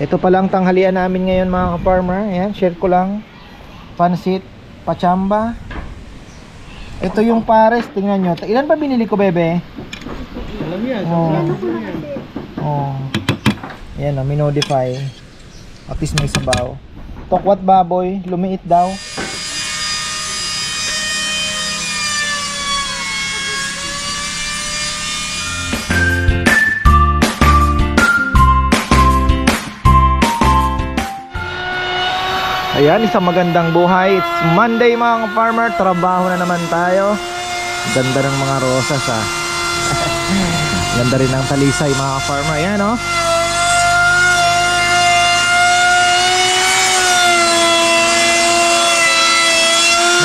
Ito pala ang tanghalian namin ngayon mga ka-farmer. Ayan, share ko lang. Pansit, pachamba. Ito yung pares, tingnan nyo. Ilan ba binili ko, bebe? Alam yan. Oh. Ayan o, minodify. At least may sabaw. Tokwat baboy, lumiit daw. Ayan, isang magandang buhay. It's Monday mga farmer. Trabaho na naman tayo. Ganda ng mga rosas ha. Ganda rin ng talisay mga farmer. Ayan o.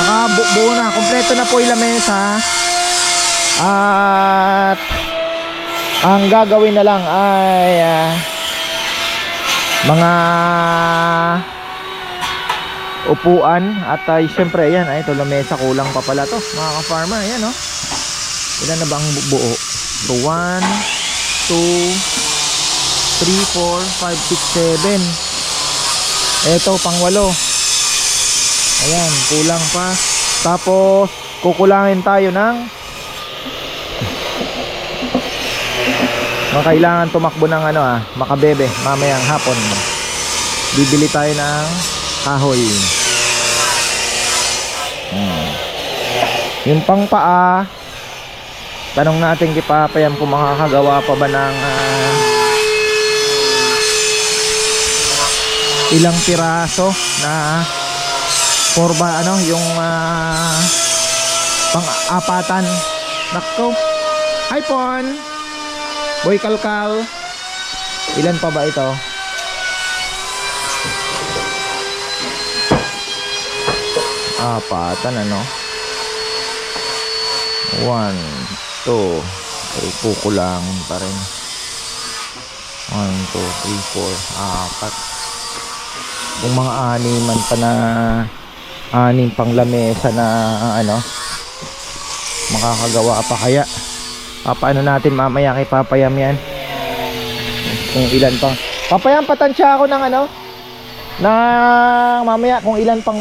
Nakabuo na. Kompleto na po yung lamesa. At ang gagawin na lang ay mga upuan at syempre ayan, ito lamesa, kulang pa pala to mga ka-farmer. Ayan o, ilan na ba ang buo? 1, 2, 3, 4, 5, 6, 7. Ito pang 8. Ayan, kulang pa. Tapos kukulangin tayo ng kailangan tumakbo ng makabebe mamayang hapon. Bibili tayo ng kahoy. Yung pang paa, tanong natin kay Papayam kung makakagawa pa ba ng ilang piraso na porba yung pang-apatan. Nakko. Hi Pon. Boy Kalkal. Ilan pa ba ito? Apatan 1, 2, ay kukulangin pa rin. 1, 2, 3, 4, 4. Kung mga animan pa na anim pang lamesa na makakagawa pa kaya. Paano natin mamaya kay Papayam yan kung ilan pang Papayam, patansya ako ng na mamaya kung ilan pang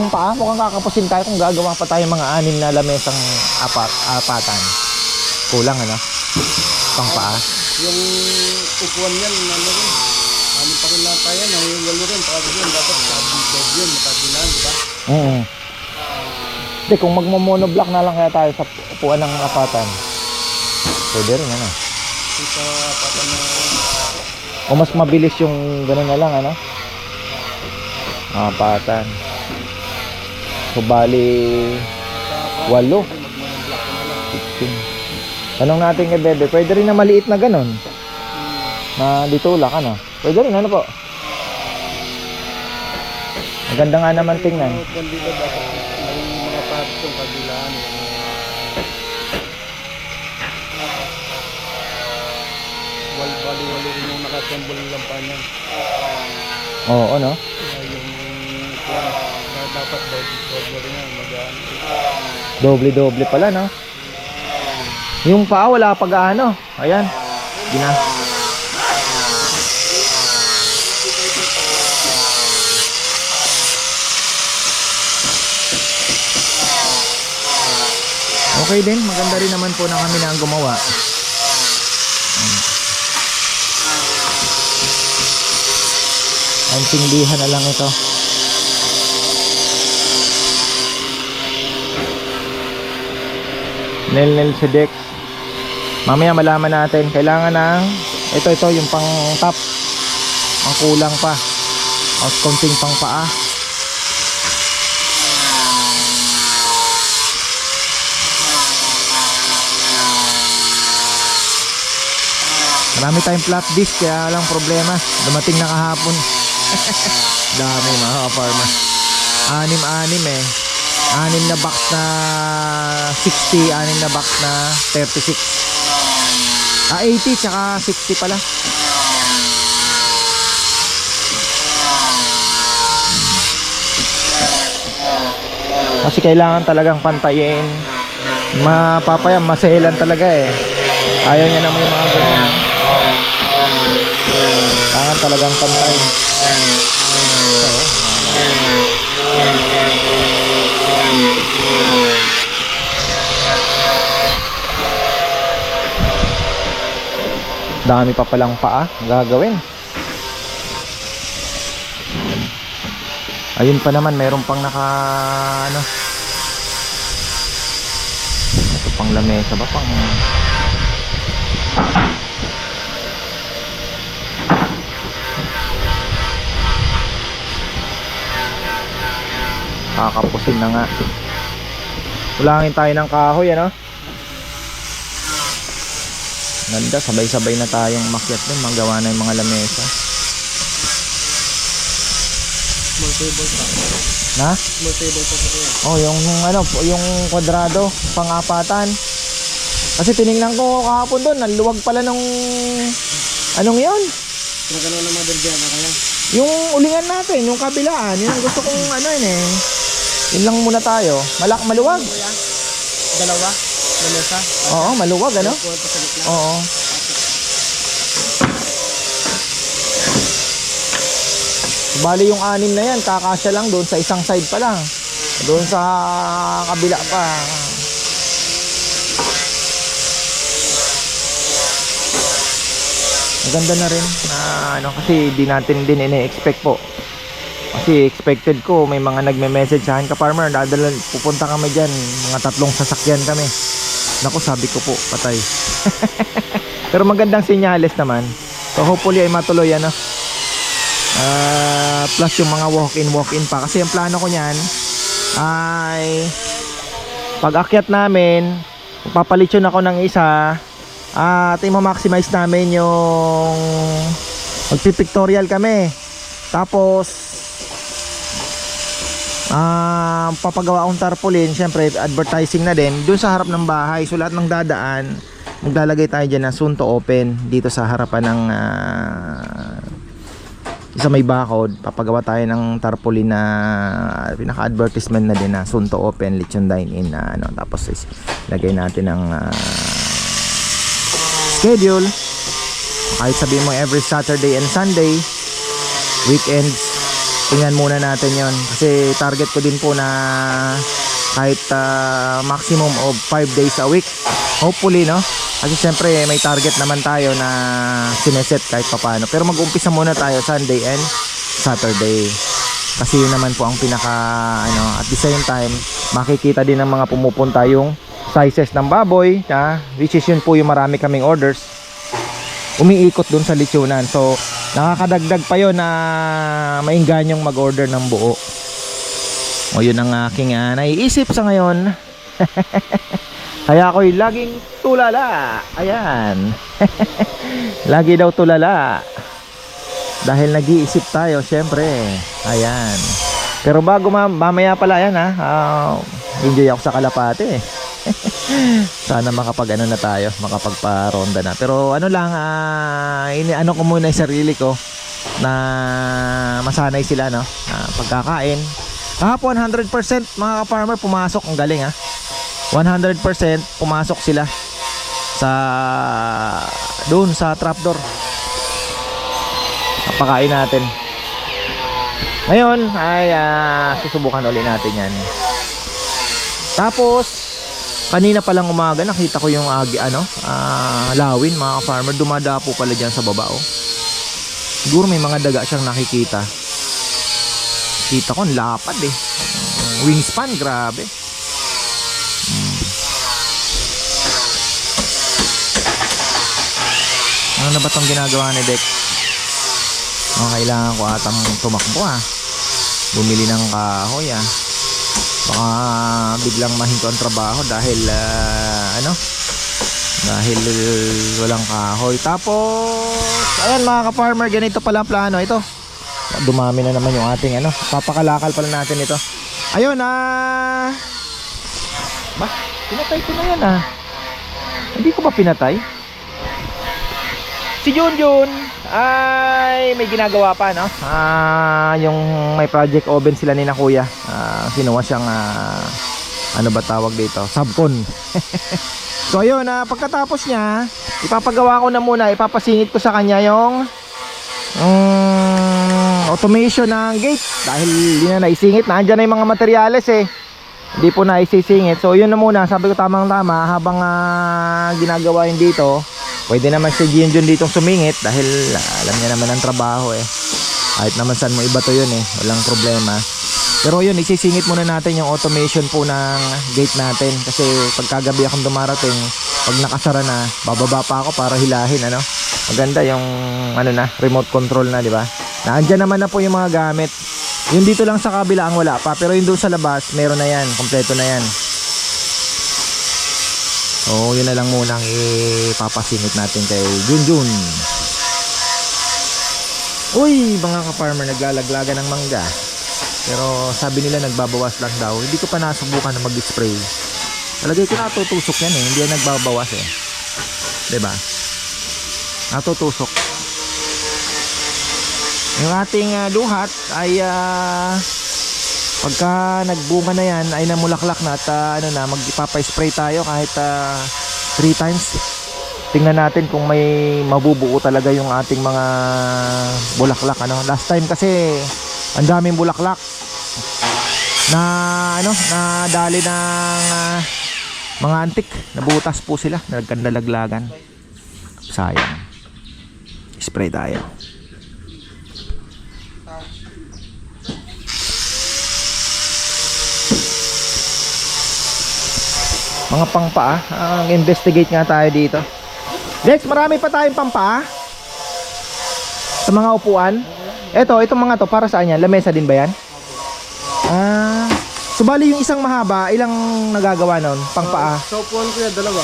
paa. Mukhang kakapusin tayo kung gagawa pa tayo mga 6 na lamesang apatan. Kulang pang paa. Yung upuan yan, ano pa rin nata yan, yung walo rin, pagod yun, dapat sabog yun, matagilan, diba? Hindi, kung magmo-monoblock na lang kaya tayo sa upuan ng apatan, pwede rin Sa apatan na o mas mabilis yung gano'n na lang apatan. So bali 8, 16. Tanong natin kay Bebe, pwede rin na maliit na gano'n na ditulak pwede rin po. Maganda nga naman tingnan. Kandila dapat may mga parts yung kabilaan. Walo rin yung nakasembol lang pa niyan. Oo, yung dapat doble rin yan, doble pala yung paa wala pag ayan gina. Okay din, maganda rin naman po na kami na ang gumawa. Ang tindihan na lang ito. Nel si Dex. Mamaya malaman natin. Kailangan ng ito yung pang top. Ang kulang pa. Ang konting pang paa. Marami tayong flat disc kaya lang problema. Dumating na kahapon. Dami mga ka-farmer. 6 na box na 60, 6 na box na 36. 80 tsaka 60 pala. Kasi kailangan talagang pantayin. Mapapayam, maselan talaga eh. Ayaw niya naman yung mga ganyan. Kailangan talagang pantay. Dami pa palang paa gagawin. Ayun pa naman, meron pang naka ano, ito pang lamesa ba, pang kakapusin na nga. Ulangin tayo ng kahoy, ano. Ganda, sabay-sabay na tayong makyat dun, magawa na yung mga lamesa. Small table pa. Na? Small table pa sa kanya. Oh, yung ano, yung kwadrado, pang-apatan. Kasi tiningnan ko kahapon doon, naluwag pala nung anong 'yon? Pinagano ng mother dyan na kaya? Yung ulingan natin, yung kabilaan, yun ang gusto kong ano yun eh. Yun lang muna tayo. Maluwag. Dalawa? Lamesa? Oo, maluwag ano? Kuwan pa sa gitna? Oo. Bali yung 6 na yan, kakasya lang doon sa isang side pa lang. Doon sa kabila pa. Maganda na rin na ano, kasi di natin din ine-expect po. Kasi expected ko may mga nagme-message sa akin, ka-farmer, pupunta kami dyan, mga 3 sasakyan kami. Naku, sabi ko po, patay. Pero magandang senyales naman. So hopefully ay matuloy ano. Plus yung mga walk-in pa. Kasi ang plano ko niyan ay pag-akyat namin, papalitson ako ng isa at i-maximize namin yung magpipictorial kami. Tapos papagawa akong tarpaulin, syempre advertising na din dun sa harap ng bahay. So lahat ng dadaan, maglalagay tayo dyan na soon to open dito sa harapan ng sa may bakod. Papagawa tayo ng tarpaulin na pinaka-advertisement na din na soon to open, lechon dine-in na ano. Tapos lagay natin ng schedule. Kahit sabihin mo every Saturday and Sunday, weekends, tingnan muna natin yon. Kasi target ko din po na kahit maximum of 5 days a week, hopefully, no? Kasi syempre may target naman tayo na sineset kahit papano. Pero mag-umpisa muna tayo Sunday and Saturday. Kasi yun naman po ang pinaka ano, at the same time makikita din ng mga pumupunta yung sizes ng baboy, which is yun po yung marami kaming orders. Umiikot dun sa lechonan. So nakakadagdag pa yun na mainganyong mag-order ng buo. O yun ang aking naiisip sa ngayon. Kaya ako'y laging tulala. Ayan. Lagi daw tulala. Dahil nag-iisip tayo, syempre. Ayan. Pero bago mamaya pala yan enjoy ako sa Kalapate. Sana makapag ano na tayo, makapagparonda na. Pero ano lang, ano ko muna yung sarili ko na masanay sila, no? Pagkakain. Kahapon 100% mga ka-farmer pumasok, ang galing 100% pumasok sila sa doon sa trapdoor. Napakain natin. Ngayon ay susubukan ulit natin yan. Tapos kanina pa lang umaga nakita ko yung lawin mga farmer, dumadapo pala dyan sa baba. Siguro may mga daga siyang nakikita. Kita ko ang lapad wingspan, grabe. Ano na ba itong ginagawa ni Dek? Kailangan ko atang tumakbo bumili ng kahoy baka biglang mahinto ang trabaho dahil dahil walang kahoy. Tapos ayan mga ka-farmer, ganito pala ang plano. Ito, dumami na naman yung ating papakalakal pala natin ito. Ayun ba, pinatay ko na yan hindi ko ba pinatay? Si Junjun ay may ginagawa pa, no? Yung may project oven sila ni na kuya. Kinuha siyang ano ba tawag dito? Subcon. So ayun, pagkatapos niya, ipapagawa ko na muna, ipapasingit ko sa kanya yung automation ng gate dahil hindi na naisingit. Nandiyan na yung mga materyales eh, hindi po naisisingit. So yun na muna, sabi ko tamang tama habang ginagawa yun dito. Pwede naman si Junjun ditong sumingit dahil alam niya naman ang trabaho eh. Kahit naman saan mo iba to yun eh, walang problema. Pero yun, isisingit muna natin yung automation po ng gate natin. Kasi pagkagabi akong dumarating, pag nakasara na, bababa pa ako para hilahin, ano. Maganda yung ano na, remote control na, di ba? Naandyan naman na po yung mga gamit. Yung dito lang sa kabila ang wala pa, pero yung doon sa labas, meron na yan, kompleto na yan. So, yun na lang muna ang ipapasingit natin kay Junjun. Uy, mga ka-farmer, naglalaglagan ng mangga. Pero sabi nila nagbabawas lang daw. Hindi ko pa nasubukan na mag-spray. Talagay ko natutusok yan eh. Hindi yan nagbabawas eh. Diba? Natutusok. Yung ating luhat ay pagka nagbunga na yan ay namulaklak na at ano na, magpapa-spray tayo kahit 3 times. Tingnan natin kung may mabubuo talaga yung ating mga bulaklak, ano. Last time kasi ang daming bulaklak na ano, na dali ng mga antik, nabutas po sila, nagkandalaglagan. Sayang. Spray tayo. Mga pangpaa, investigate nga tayo dito. Next, marami pa tayong pangpaa sa mga upuan. Itong mga to, para saan yan? Lamesa din ba yan? Subali yung isang mahaba, ilang nagagawa nun? Pangpaa. Sa upuan ko yan, dalawa.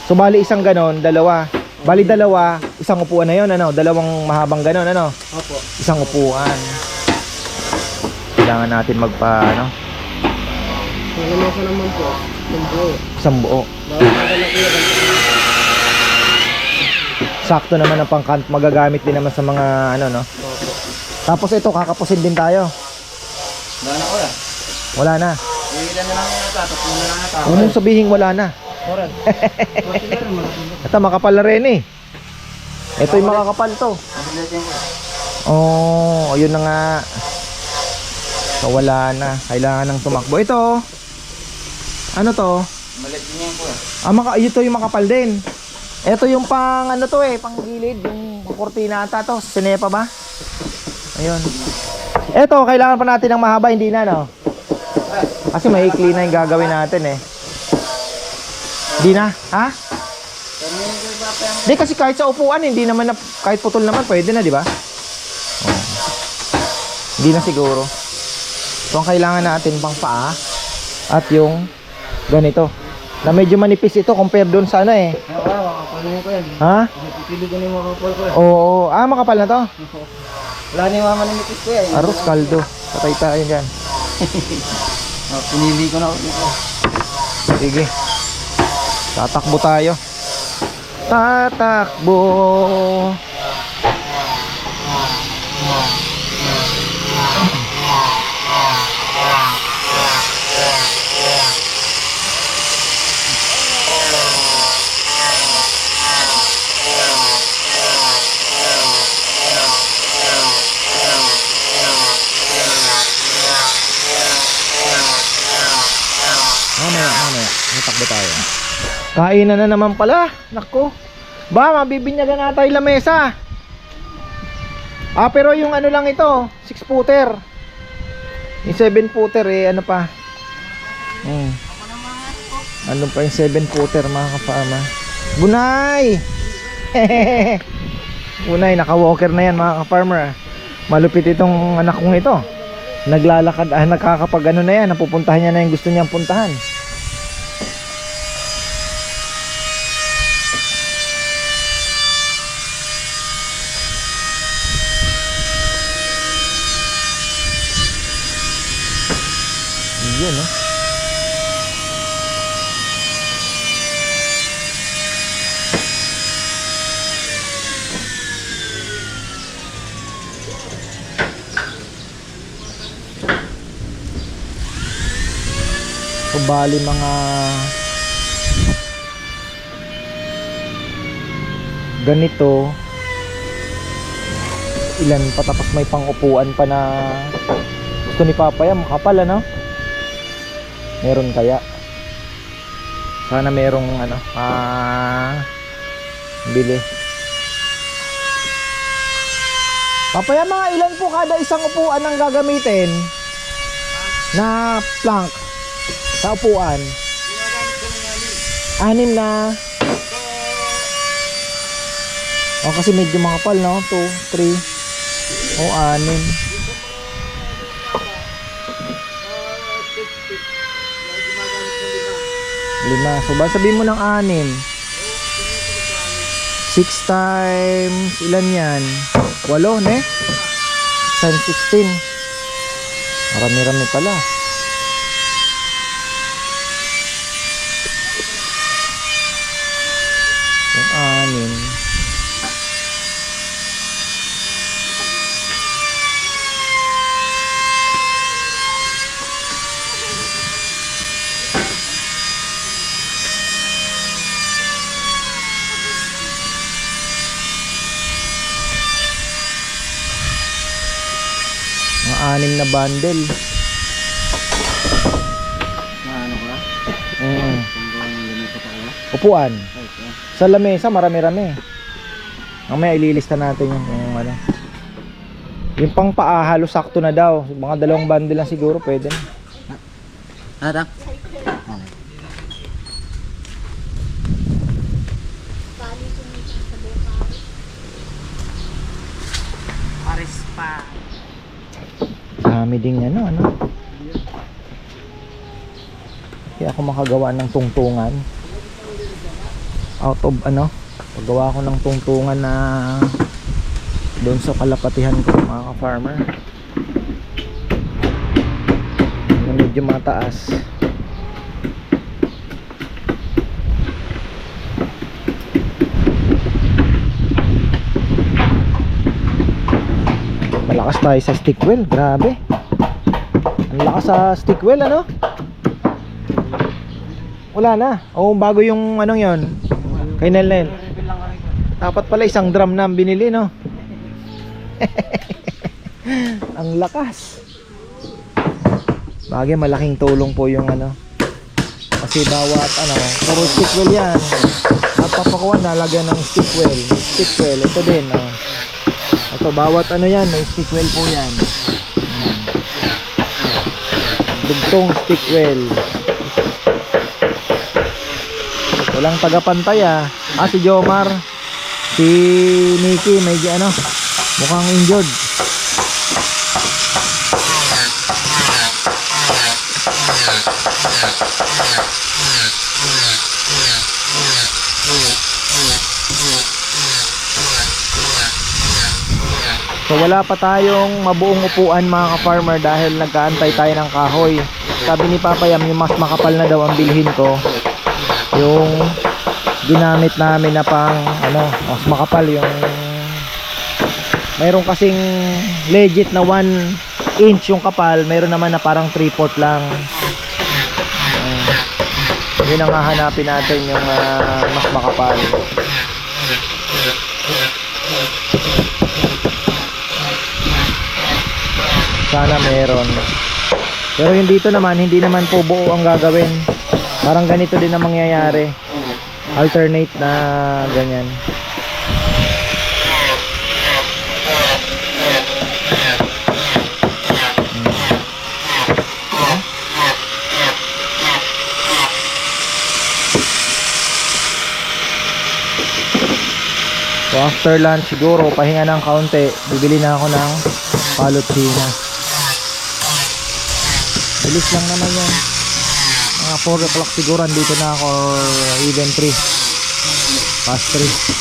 Subali isang ganon, dalawa. Bali dalawa, isang upuan na yun, ano? Dalawang mahabang ganon, ano? Opo. Isang upuan. Kailangan natin ano? Nalamasa naman po. Isang buo. Isang buo. Magalaki yan. Sakto naman ang pangkant, magagamit din naman sa mga ano, no? Opo. Tapos ito, kakapusin din tayo. Wala na ko yan. Wala na. Ilan na lang yung natapos. Ilan na lang natapos. Huwag mong sabihin wala na. Correct. Ito, makapal na rin eh. Ito yung makakapal to. Oh, ayun na nga. So, wala na. Kailangan ng tumakbo. Ito, ano to? Malit din yan po. Ito yung makapal din. Ito yung pang ano to eh, pang gilid, yung kortina ata to. Sinepa ba? Ayun. Ito, kailangan pa natin ng mahaba, hindi na, no? Kasi maikli na yung gagawin natin eh. Hindi na, ha? Hindi, kasi kahit sa upuan, hindi naman na, kahit putol naman, pwede na, di ba? Oh. Hindi na siguro. So, ang kailangan natin pang paa at yung ganito. Na medyo manipis ito compare doon sa ano eh. Makapal na ko yan. Ha? Pipili ko na yung makapal ko yan. Oo, makapal na to. Wala na yung mga manimikis ko yan. Aros kaldo. Patay tayo dyan. Pinili ko na ako dito. Sige. Tatakbo tayo. Tatakbo. Mamaya. Tatakbo tayo. Kainan na naman pala. Nako. Ba, mabibinyagan na tayo lamesa. Pero yung ano lang ito, 6 footer. Yung 7 footer eh, ano pa? Ano pa yung 7 footer mga kapama? Bunay! Bunay, naka-walker na yan mga ka-farmer. Malupit itong anak kong ito. Naglalakad, nakakapag ano na yan, napupuntahan niya na yung gusto niyang puntahan. Yun, no? So, bali mga ganito ilan pa, tapos may pang-upuan pa na gusto ni Papaya, makapal ano? Meron kaya? Sana merong ano, bili. Papaya, mga ilan po kada isang upuan ang gagamitin na plank sa upuan? 6 na. O kasi medyo makapal, no? 2, 3 o 6. Lima. So ba sabihin mo ng 6. 6 times ilan yan? 8, ne? Times 16. Marami-rami pala. Yung 6. Mga 6 na bundle. Ano ka? Upuan. Sa lamesa marami-rami. Mamaya ililista natin yung ano. Yung pang paa halos sakto na daw. Mga 2 bundle lang siguro pwede na. Ada? Paris pa. Dami ding ano. Kaya ako makagawa ng tungtungan. Out of ano, paggawa ko ng tungtungan na doon sa kalapatihan ko, mga ka-farmer. Na medyo mataas. Malakas tayo sa stick wheel, grabe. Ang lakas sa stick wheel, ano? Wala na. O bago yung anong yon. Kay Nelen. Dapat pala isang drum na ang binili, no? Ang lakas. Bagay malaking tulong po yung ano. Kasi bawat ano, puro stick wheel yan. At papakuan nalagyan ng stick wheel. Stick wheel, ito din, oh. Ito, bawat ano yan, may stick wheel po yan. Dugtong stick wheel. Walang tagapantay ah. Si Jomar, si Nikki, may ano, mukhang injured. So wala pa tayong mabuong upuan mga ka-farmer dahil nagkaantay tayo ng kahoy. Sabi ni Papayam yung mas makapal na daw ang bilhin ko. Yung ginamit namin na pang ano, mas makapal yung mayroon kasing legit na 1 inch yung kapal, mayroon naman na parang 3/4 lang. Yun ang hahanapin natin yung mas makapal. Sana meron. Pero yung dito naman, hindi naman po buo ang gagawin. Parang ganito din ang mangyayari. Alternate na ganyan. So after lunch siguro, pahinga ng kaunti, bibili na ako ng palutsina. Bilis lang naman yan. Mga 4 o'clock siguro andito na ako, or even 3 past 3.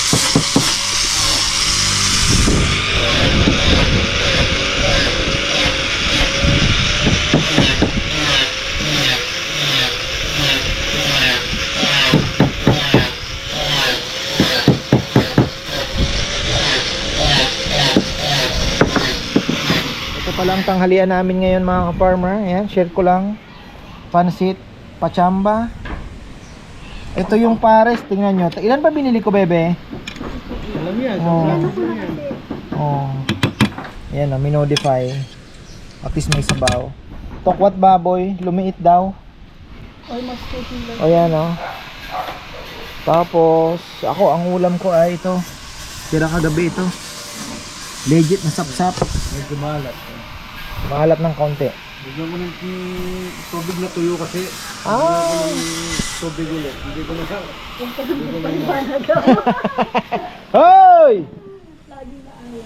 Palang tanghalian namin ngayon mga ka-farmer. Ayan, share ko lang. Pansit, pachamba. Ito yung pares, tingnan nyo. Ilan pa binili ko, bebe? Alam yan. Oh. Oh. Yan na, minodify. At least may sabaw. Tokwat baboy, lumiit daw. Almost 14 lang. O yan o. Tapos, ako ang ulam ko ay ito. Tira kagabi ito. Legit na sapsap. Medyo malat. Mahalat ng kaunti. Bigyan ko ng tubig na tuyo kasi. Ah! Bigyan ko ng tubig ulit. Hindi ko na siya. Hoy!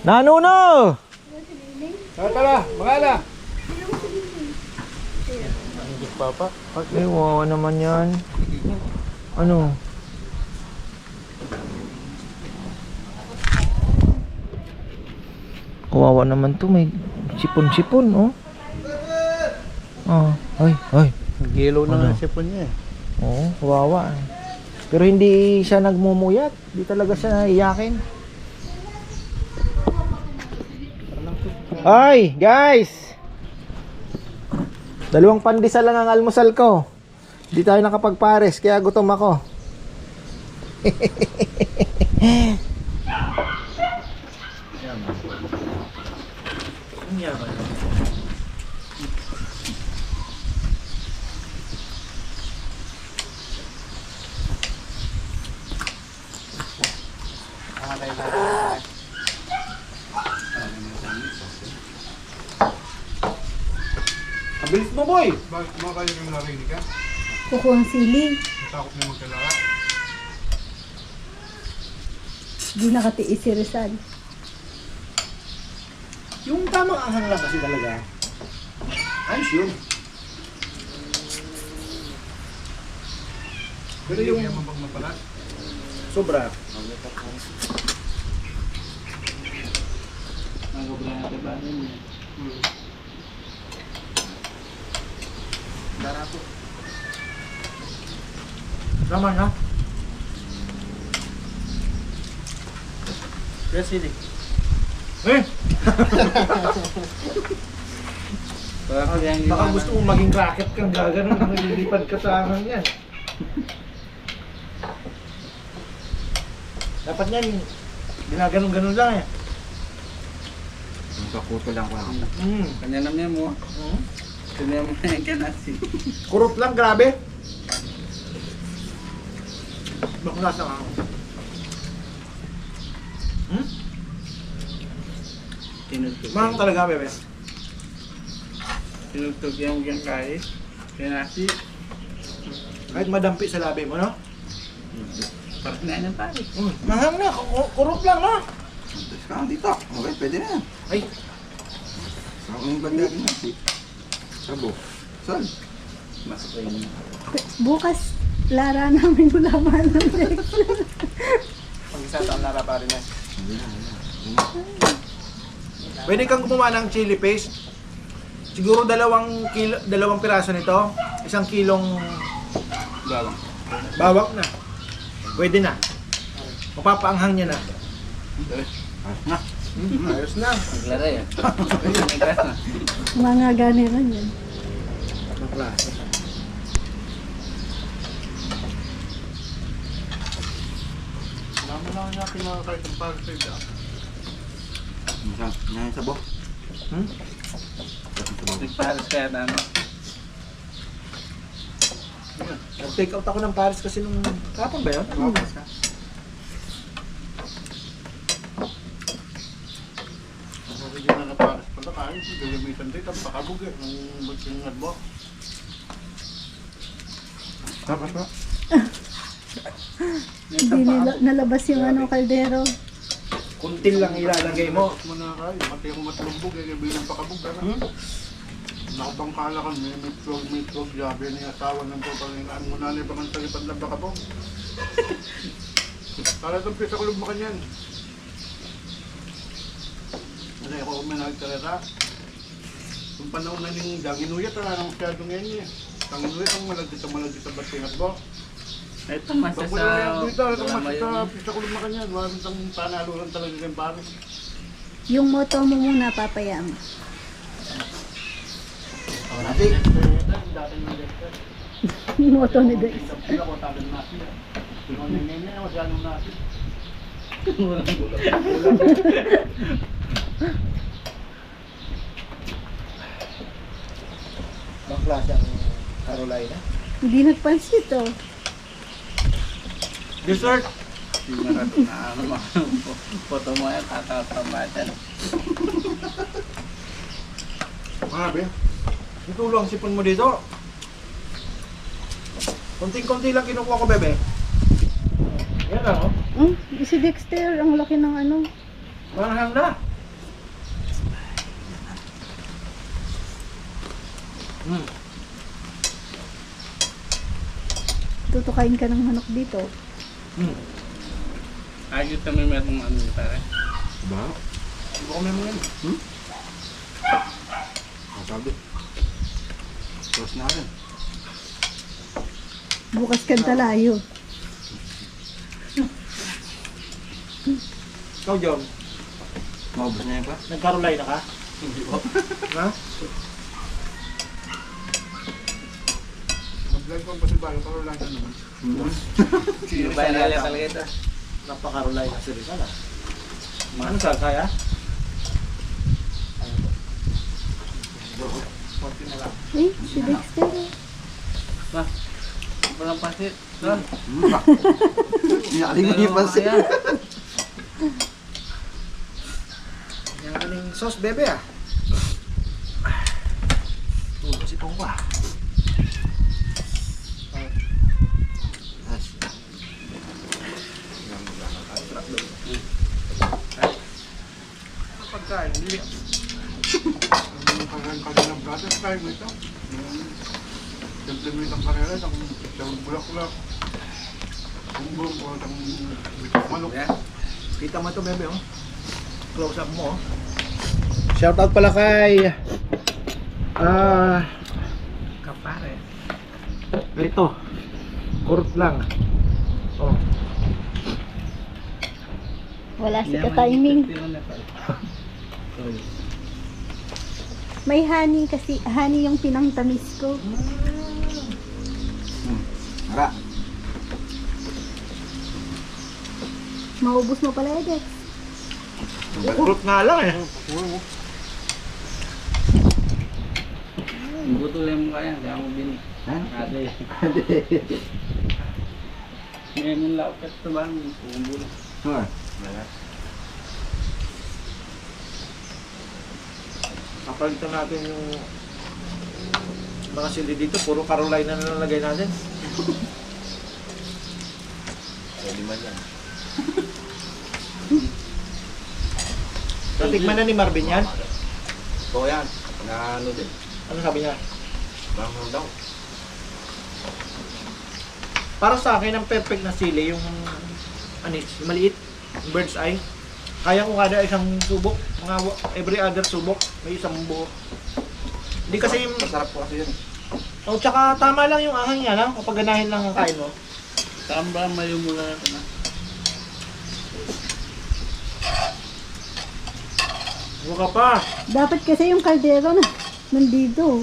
Nanuno! Tara, mga na! Papa? Ay, wow naman yan. Ano? Kawawa naman to, may sipon-sipon, oh. Oh, ay. Nag-yellow na Ano? ang sipon niya eh. Oo, kawawa. Pero hindi siya nagmumuyat. Hindi talaga siya naiyakin. Ay, guys! 2 pandesal lang ang almusal ko. Hindi tayo nakapagpares, kaya gutom ako. Abilis mo, boy! Bakit mo kayo yung narinig ka? Kukuha ang sili. Natakot na magkalaka. Di nakatiis si Rizal. Yung tamang anghang lang kasi talaga. Ayos yun. Pero yung Kaya mabang mapalat. sobra. Barato. Naman ha? Yes, hindi. Eh! Baka gusto mo maging racket kang gaganon, nalilipad ka sa hangin yan. Dapat yan, ginaganon-ganon lang eh. Kakuto lang ko. Kanya naman mo. Kanya naman yung kanasi. Kurot lang, grabe. Baklas lang ako. Tinutog. Mahang talaga, bebe. Tinutog yung kahit. Kanasi. Kahit madampi sa labi mo, no? Parang na ng pare. Mahang na, kurot lang, no? Saka dito. Okay, pwede na. Ay, Saka yung bagdagin natin. Sabo. Sol. Masok ko yun. Bukas, Lara namin ulaman ng Dex. pag-isa taon na pa rin eh. Pwede kang gumawa ng chili paste. Siguro 2 piraso nito. 1 kilong Bawang. bawang na. Pwede na. Mapapaanghang niya na. Na. Ayos na. Naglaro yan. Mga ganiran yan. Ang klase. Naman lang natin na kahit ang parasite ah. Ngayon sabo. Hmm? Nagparas kaya na ano. Nag-take out ako ng Paris kasi nung kapon ba yun? Sabi din na naparas pala kain. Gagamitan dito. Pakabog eh. Nung bagsing adbo. Tapos ba? Hindi nalabas yung kaldero. Kuntil lang ilalagay mo. Muna kayo. Mati ako matlumbog eh. Bilang pakabog ka na. Nakapangkala ka. May itlog. Yabi na yung asawa ng papalingaan mo na yung pangang talipad ng pakabog. Para itong pisa kulog mo kanyan. Ano ako may nagkarera. Yung panahon na yung daginuyat, wala nang masyadong yan eh. Tanginuyat ang malagdit sa batingat mo. Ito masa Pag sa... wala na yan dito, ito wala mas sa mayroon. pisa kulog mo kanyan. Wala nang panaluran talaga yung pare. Yung moto mo muna, papayam. Ate. Yung moto ni Dex. klase ang Carolina. Hindi nagpansit oh. Dessert. Foto mo yan, tatapambatan. Grabe. Ito lang sipon mo dito. Konting-konti lang kinukuha ko, bebe. Yan lang, oh. Si Dexter, ang laki ng ano. Marahang na. Tutukain ka ng manok dito. Ayos kami merong ano pare. Ba? Hindi ko meron yan. Sabi. Tapos na rin. Bukas kang talayo. Ikaw, John, Maubos na yan pa? nag-Carolina ka? Hindi po. Ha? Mag-vlog ko pa si Bayo, pero lang na naman. Sino ba yan talaga ito? Napaka-Carolina si Rizal, ah. Ano sa kaya? Konti na lang. Si Dexter. Walang pansit. Doon. Nakalimut niya pa siya. Yan ka ng sauce, bebe, ah. Si Pong pa. Pagkain, hindi. Ang kanilang brother, tayo mo ito. Siyempre mo itong karera, isang bulak-bulak. Bumbong o itong manok. Kita mo ito, bebe, oh. Close up mo, oh. Shout out pala kay Kapare. ito. Kurot lang. Oh. Wala si ka-timing. May honey kasi, honey yung pinangtamis ko. Mara. Maubos mo pala, Dex. Kurot nga lang, eh. Butulin mo kaya, hindi ako bini. Ha? Ate. Ngayon yung laukat ito ba? Pumbulo. Sure. Kapalitan natin yung mga sili dito. Puro Carolina na nalagay natin. Pwede man yan. Natikman na ni Marvin yan. Ito yan. Na ano din. Ano sabi niya? Bangon daw. Para sa akin, ang perfect na sili, yung anis, yung maliit, yung bird's eye. Kaya ko kada isang subok, mga every other subok, may isang buo. Hindi kasi yung, Masarap po kasi yun. oh, tsaka tama lang yung ahang niya lang, kapag ganahin lang ang kain mo. Tamba, mayo mula ito na. Ano ka pa? Dapat kasi yung kaldero na nandito.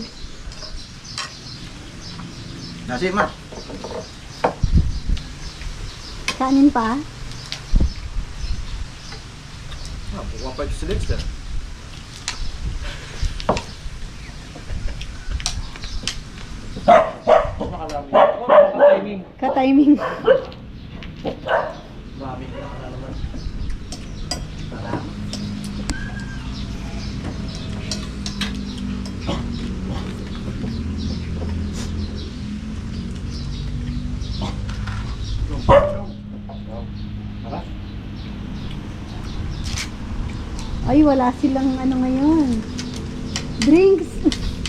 Nasi, ma. Kanin pa. Ah, bukuha pa ito si Dexter. Nakalami. Oh, naka-timing. Ka-timing. Marami na nakalalaman. Ay, wala silang ano ngayon. Drinks.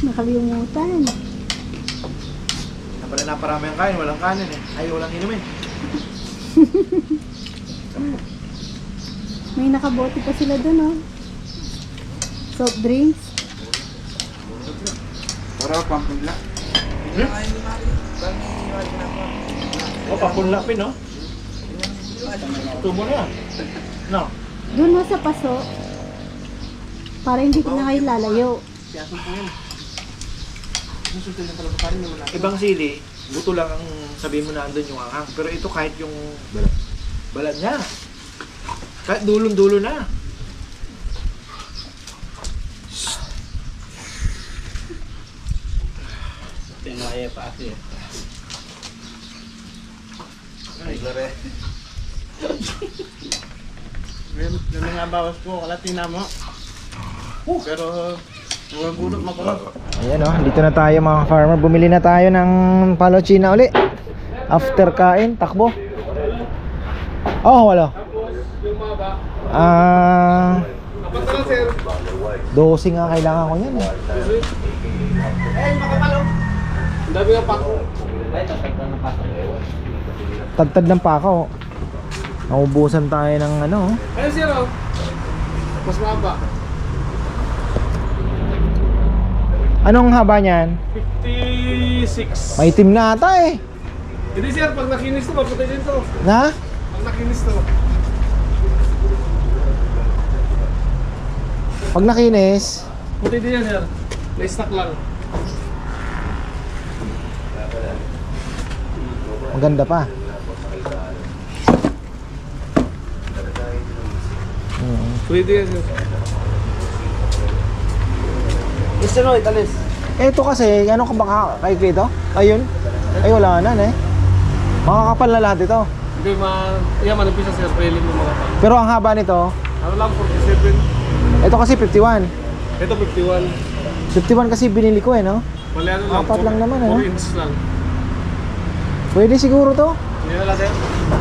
Nakalimutan. Napala naparami ang kain, walang kanin eh. Ay, walang inumin. May nakabote pa sila dun, oh. Soft drinks. Para pampula. Oh, papunlapin, no? Tubo na. No? Dun, oh, sa paso. Para hindi na kayo lalayo. Ibang sili, buto lang ang sabihin mo na andun yung anghang. Pero ito kahit yung balat niya. Kahit dulong-dulo na. May naya pa kasi. Lore. Ganun nga bawas ko, kalatina mo. Pero, huwag gulot makulot. Ayan dito na tayo mga farmer. Bumili na tayo ng palochina uli. After kain, takbo. Oh, wala. 12 nga kailangan ko yan Ang dami ng pako. Ay, tatagdan ng pako. Tagtad ng pako. Naubusan tayo ng ano. Ayun sir, oh. Mas mahaba. Anong haba niyan? 56. Maitim na ata eh. Hindi sir, pag nakinis to, maputi din to. Na? Pag nakinis to. Pag nakinis, Puti din yan sir. May stock lang. maganda pa. Puti din yan sir. Gusto mo, italis. Ito kasi, ano ka ba kay Kito? Ayun? Ay wala na eh. Makakapal na lahat ito. Hindi, manipis sa sir. Pwede mo mga pag. Pero ang haba nito, Ano lang, 47. ito kasi 51. Ito 51. 51 kasi binili ko no? Wala ano lang. Apat lang naman, 4 inches lang. Pwede siguro to. Hindi na lang sir.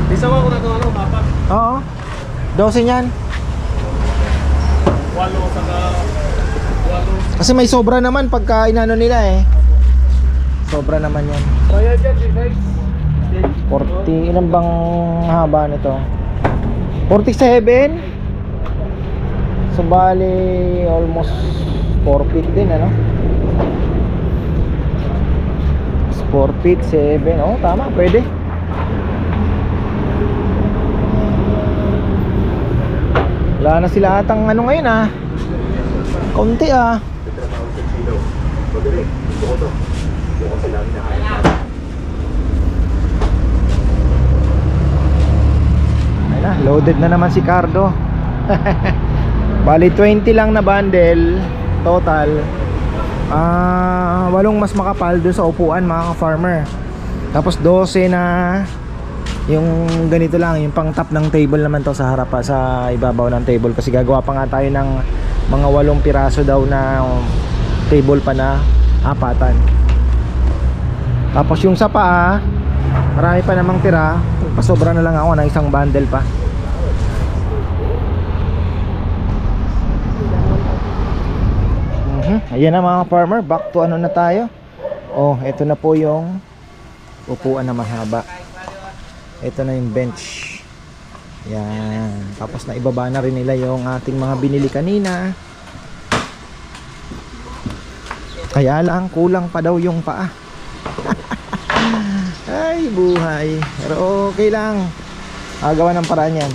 Isa ko na ito, ano, apat. Oo. 12 niyan. 8 saka 8. Kasi may sobra naman pagka inano nila eh. Sobra naman yan. Kaya dyan, guys. 40, ilan bang haba nito? 47. So bali almost 4 feet din ano? 4 feet, 7. Oh, tama, pwede. Wala na sila atang ano ngayon kaunti Ayun na, loaded na naman si Cardo. Bali 20 lang na bundle total. 8 mas makapal doon sa upuan mga ka-farmer. Tapos 12 na yung ganito lang, yung pang top ng table naman to sa harap sa ibabaw ng table kasi gagawa pa nga tayo ng mga 8 piraso daw na table pa na apatan. Tapos yung sa paa, marami pa namang tira. Pasobra na lang ako ng isang bundle pa. Ayan na mga farmer, back to ano na tayo. Oh, ito na po yung upuan na mahaba. Ito na yung bench. Yan. Tapos na ibaba na rin nila yung ating mga binili kanina. Kaya lang kulang pa daw yung paa. Ay buhay. Pero okay lang. Agawa ng paraan yan.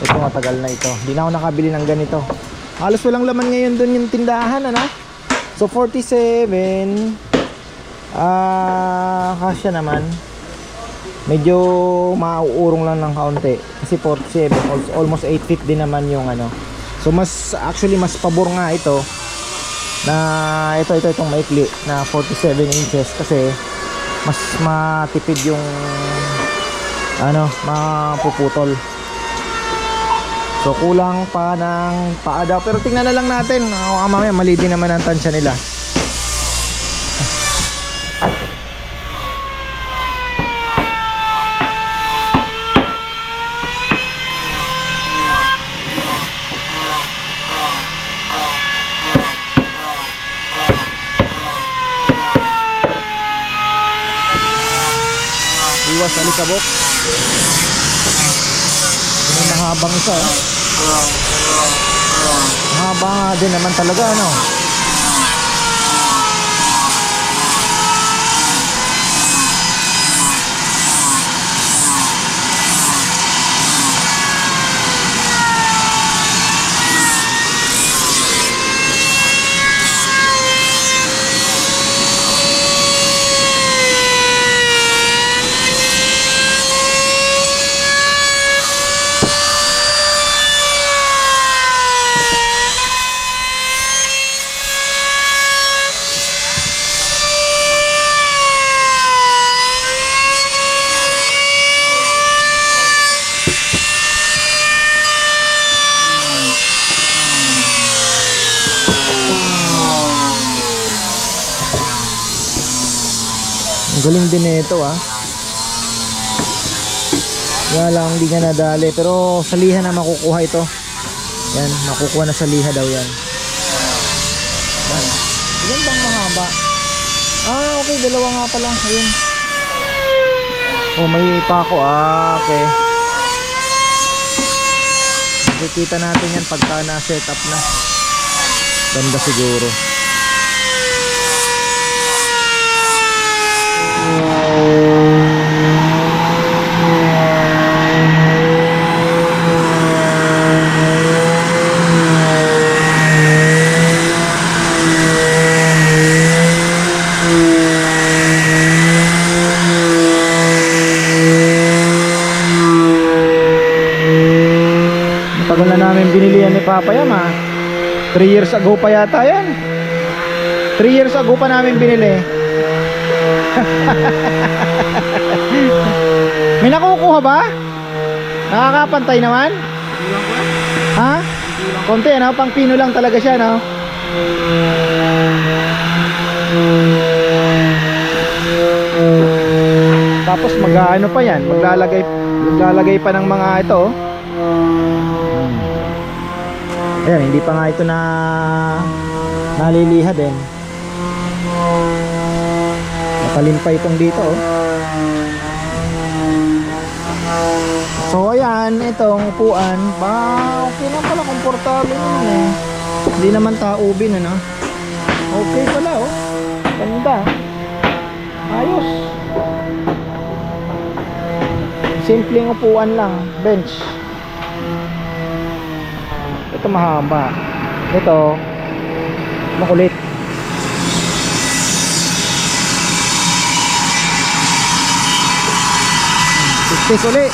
Ito matagal na ito. Hindi na ako nakabili ng ganito. Halos walang laman ngayon dun yung tindahan ano. So 47 kasya naman. Medyo mauurong lang ng kaunti. Kasi 47 almost 8 feet din naman yung ano. So mas actually mas pabor nga ito na itong maikli na 47 inches kasi mas matipid yung ano mapuputol. So kulang pa ng paa daw. Pero tingnan na lang natin. Mamaya mali din naman ang tansya nila. Iwas alikabok. May mahabang isa mahaba nga din naman talaga ano. Galing din nito ah. Kaya lang hindi nga nadali. Pero sa liha na makukuha ito. Yan, makukuha na sa liha daw yan. Yan. Ilan bang mahaba? Ah, okay, dalawa nga pala. Ayun. Oh, may pako. Ah, okay. Makikita natin yan pagka na-set up na. Ganda siguro. Tagal na namin binili yan ni Papa Yam ha. 3 years ago pa yata yan. 3 years ago pa namin binili. May nakukuha ba? Nakakapantay naman? Ha? Konti ano? Pang pino lang talaga siya no? Tapos mag-ano pa yan? Maglalagay pa ng mga ito oh. Ayan, hindi pa nga ito na naliliha din. Matalim pa itong dito oh. So ayan, itong upuan okay na pala, komportable naman eh. Hindi naman taubin ano. Okay pala oh. Ganda. Ayos. Simpleng upuan lang, bench. Ito mahaba. Ito makulit. Tis ulit.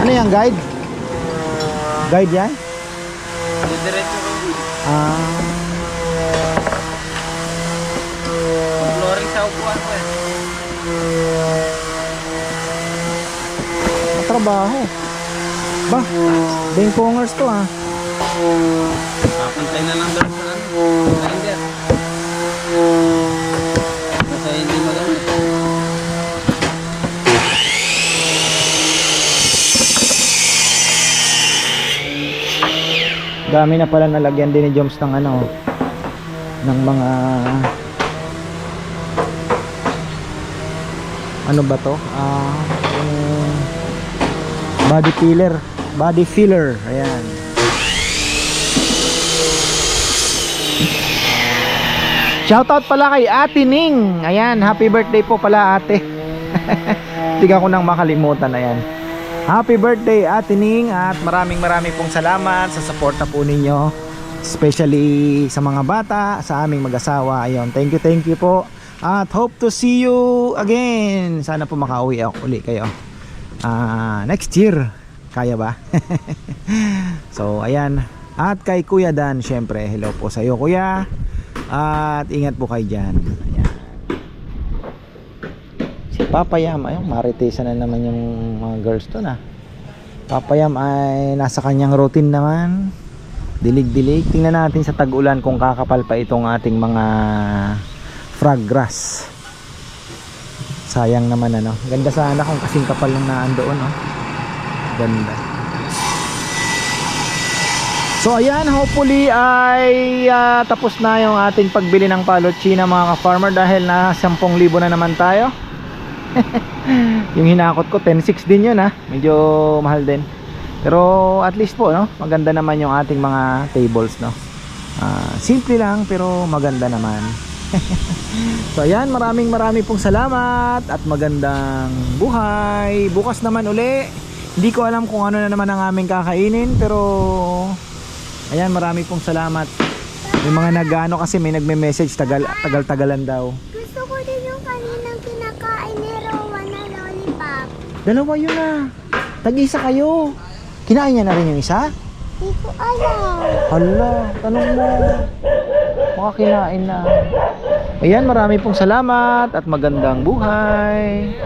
Ano yan, guide? Guide yan? Diretso ko. Flooring sa upuan ko eh. Trabaho. Ba, bengkongers to ah. Papantay na lang doon sa ano. Grinder. Kasi hindi magamit. Dami na pala nalagyan din ni Joms ng ano, ng mga ano ba to? Yung body filler. Ayan. Shoutout pala kay Ate Ning. Ayan, happy birthday po pala ate. Tiga ko nang makalimutan. Ayan. Happy birthday Ate Ning at maraming pong salamat sa suporta po ninyo, especially sa mga bata, sa aming mag-asawa. Ayun, thank you po at hope to see you again. Sana po makauwi ako uli kayo next year. Kaya ba? So ayan, at kay Kuya Dan syempre, hello po sa iyo kuya at ingat po kayo dyan. Ayan. Papa Yam, ayun, maritisan na naman yung mga girls to na. Papa Yam ay nasa kanyang routine naman. Dilig-dilig. Tingnan natin sa tag-ulan kung kakapal pa itong ating mga frog grass. Sayang naman ano. Ganda sana kung kasing kapal lang naandoon oh. Ganda. So ayan, hopefully ay tapos na yung ating pagbili ng palotsina mga ka-farmer dahil na 10,000 na naman tayo. Yung hinakot ko 10,600 din yun ha. Medyo mahal din. Pero at least po no, maganda naman yung ating mga tables no. Simple lang pero maganda naman. So ayan, maraming pong salamat at magandang buhay. Bukas naman uli. Hindi ko alam kung ano na naman ang aming kakainin, pero ayan, marami pong salamat. May mga nag-ano kasi may nagme-message tagal-tagalan daw. Gusto ko din yung kaninang kinakain ni Rowan na lollipop. Dalawa yun na. Tag-isa kayo. Kinain niya na rin yung isa? Hindi ko alam. Hala, tanong mo. Baka kinain na. Ayan, marami pong salamat at magandang buhay.